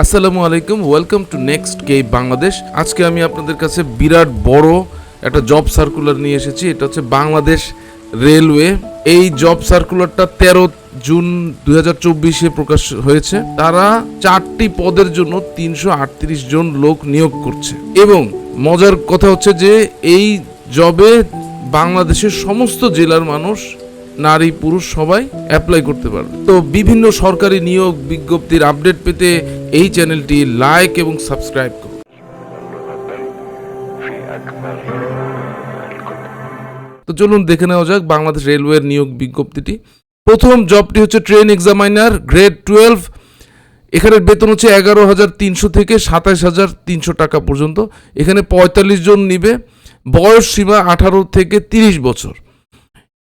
আসসালামু আলাইকুম, welcome to next কে বাংলাদেশ। আজকে আমি আপনাদের কাছে বিরাট বড় একটা জব সার্কুলার নিয়ে এসেছি। এটা হচ্ছে বাংলাদেশ রেলওয়ে। এই জব সার্কুলারটা 13 জুন 2024 প্রকাশ হয়েছে। তারা 4টি পদের জন্য 338 জন লোক নিয়োগ করছে এবং মজার কথা হচ্ছে যে এই জবে বাংলাদেশের সমস্ত জেলার মানুষ, নারী পুরুষ সবাই অ্যাপ্লাই করতে পারবে। তো বিভিন্ন সরকারি নিয়োগ বিজ্ঞপ্তির আপডেট পেতে এই চ্যানেলটি লাইক এবং সাবস্ক্রাইব করুন। তো চলুন দেখে নেওয়া যাক বাংলাদেশ রেলওয়ের নিয়োগ বিজ্ঞপ্তিটি। প্রথম জবটি হচ্ছে ট্রেন এক্সামাইনার গ্রেড 12। এখানের বেতন হচ্ছে 11,300 থেকে 27,300 টাকা পর্যন্ত। এখানে 45 জন নিবে। বয়স সীমা 18 থেকে 30 বছর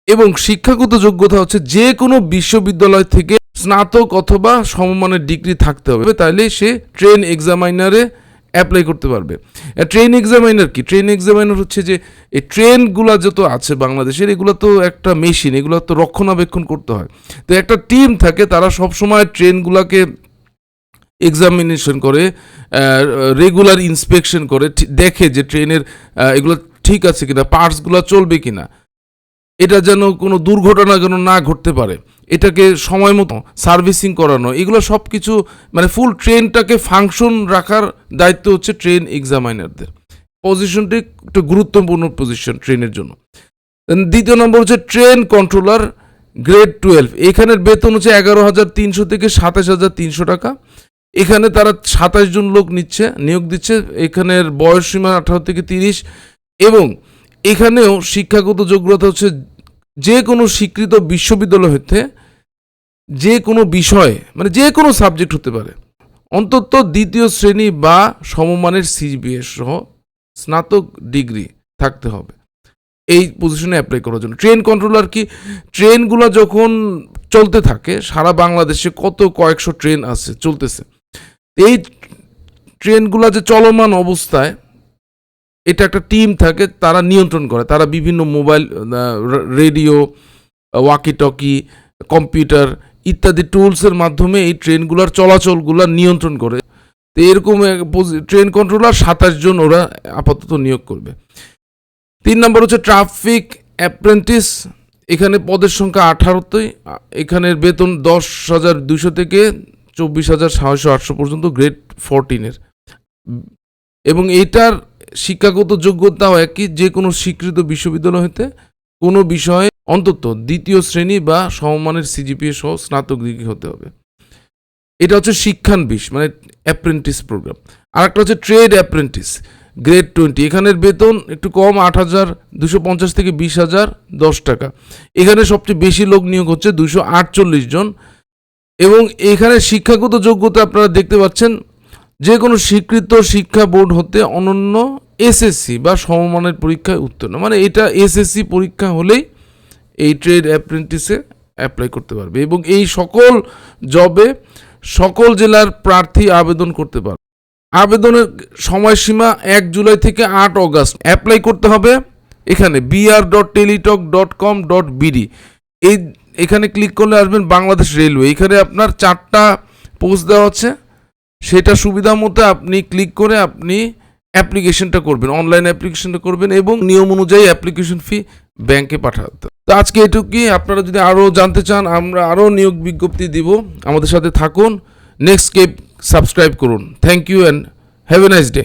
এবং শিক্ষাগত যোগ্যতা হচ্ছে যে কোনো বিশ্ববিদ্যালয় থেকে স্নাতক অথবা সমমানের ডিগ্রি থাকতে হবে, তাইলে সে ট্রেন এক্সামাইনারে অ্যাপ্লাই করতে পারবে। ট্রেন এক্সামাইনার কি? ট্রেন এক্সামাইনার হচ্ছে যে এই ট্রেনগুলো যত আছে বাংলাদেশের, এগুলো তো একটা মেশিন, এগুলো তো রক্ষণাবেক্ষণ করতে হয়। তো একটা টিম থাকে, তারা সবসময় ট্রেনগুলোকে এক্সামিনেশন করে, রেগুলার ইন্সপেকশন করে, দেখে যে ট্রেনের এগুলো ঠিক আছে কিনা, পার্টসগুলো চলবে কিনা, এটা যেন কোনো দুর্ঘটনা যেন না ঘটতে পারে, এটাকে সময় মতো সার্ভিসিং করানো, এগুলো সব কিছু মানে ফুল ট্রেনটাকে ফাংশন রাখার দায়িত্ব হচ্ছে ট্রেন এক্সামাইনারদের। পজিশনটি একটু গুরুত্বপূর্ণ পজিশন ট্রেনের জন্য। দ্বিতীয় নম্বর হচ্ছে ট্রেন কন্ট্রোলার গ্রেড 12। এখানের বেতন হচ্ছে 11,300 থেকে 27,300 টাকা। এখানে তারা 27 জন লোক নিয়োগ দিচ্ছে। এখানের বয়স সীমা 18 থেকে 30 এবং এখানেও শিক্ষাগত যোগ্যতা হচ্ছে যে কোনো স্বীকৃত বিশ্ববিদ্যালয় হতে যে কোনো বিষয়ে, মানে যে কোনো সাবজেক্ট হতে পারে, অন্তত দ্বিতীয় শ্রেণী বা সমমানের সিজিপিএ সহ স্নাতক ডিগ্রি থাকতে হবে এই পজিশনে অ্যাপ্লাই করার জন্য। ট্রেন কন্ট্রোলার কি? ট্রেনগুলো যখন চলতে থাকে, সারা বাংলাদেশে কয়েকশো ট্রেন আছে চলতেছে, এই ট্রেনগুলো যে চলমান অবস্থায় এটা একটা টিম থাকে, তারা নিয়ন্ত্রণ করে। তারা বিভিন্ন mobile, radio, walkie talkie, computer ইত্যাদি টুলসের মাধ্যমে এই ট্রেনগুলোর চলাচলগুলো নিয়ন্ত্রণ করে। তো এরকম ট্রেন কন্ট্রোলার 27 জন ওরা আপাতত নিয়োগ করবে। 3 নম্বর হচ্ছে ট্রাফিক অ্যাপ্রেন্টিস। এখানে পদের সংখ্যা 18তে। এখানের বেতন 10,200 থেকে 24,600 পর্যন্ত গ্রেড 14-এর এবং এইটার শিক্ষাগত যোগ্যতাও একই, যে কোনো স্বীকৃত বিশ্ববিদ্যালয় হতে কোনো বিষয়ে অন্তত দ্বিতীয় শ্রেণী বা সমমানের সিজিপিএ সহ স্নাতক ডিগ্রি হতে হবে। এটা হচ্ছে শিক্ষানবিশ, মানে অ্যাপ্রেন্টিস প্রোগ্রাম। আর একটা হচ্ছে ট্রেড অ্যাপ্রেন্টিস গ্রেড 20। এখানের বেতন একটু কম, 8,250 থেকে 20,010 টাকা। এখানে সবচেয়ে বেশি লোক নিয়োগ হচ্ছে 248 জন এবং এখানে শিক্ষাগত যোগ্যতা আপনারা দেখতে পাচ্ছেন যে কোনো স্বীকৃত শিক্ষা বোর্ড হতে অনন্য এসএসসি বা সমমানের পরীক্ষায় উত্তীর্ণ, মানে এটা এসএসসি পরীক্ষা হলেই এই ট্রেড অ্যাপ্রেন্টিসে অ্যাপ্লাই করতে পারবে এবং এই সকল জবে সকল জেলার প্রার্থী আবেদন করতে পারবে। আবেদনের সময়সীমা 1 জুলাই থেকে 8 অগাস্ট। অ্যাপ্লাই করতে হবে এখানে br.teletalk.com.bd। এখানে ক্লিক করলে আসবেন বাংলাদেশ রেলওয়ে। এখানে আপনার 4টা পোস্ট দেওয়া আছে, সেটা সুবিধা মতো আপনি ক্লিক করে আপনি অ্যাপ্লিকেশনটা করবেন, অনলাইন অ্যাপ্লিকেশনটা করবেন এবং নিয়ম অনুযায়ী অ্যাপ্লিকেশন ফি ব্যাংকে পাঠাতে। তো আজকে এটুকুই। আপনারা যদি আরও জানতে চান, আমরা আরও নিয়োগ বিজ্ঞপ্তি দিব, আমাদের সাথে থাকুন। নেক্সট কে সাবস্ক্রাইব করুন। Thank you and have a nice day.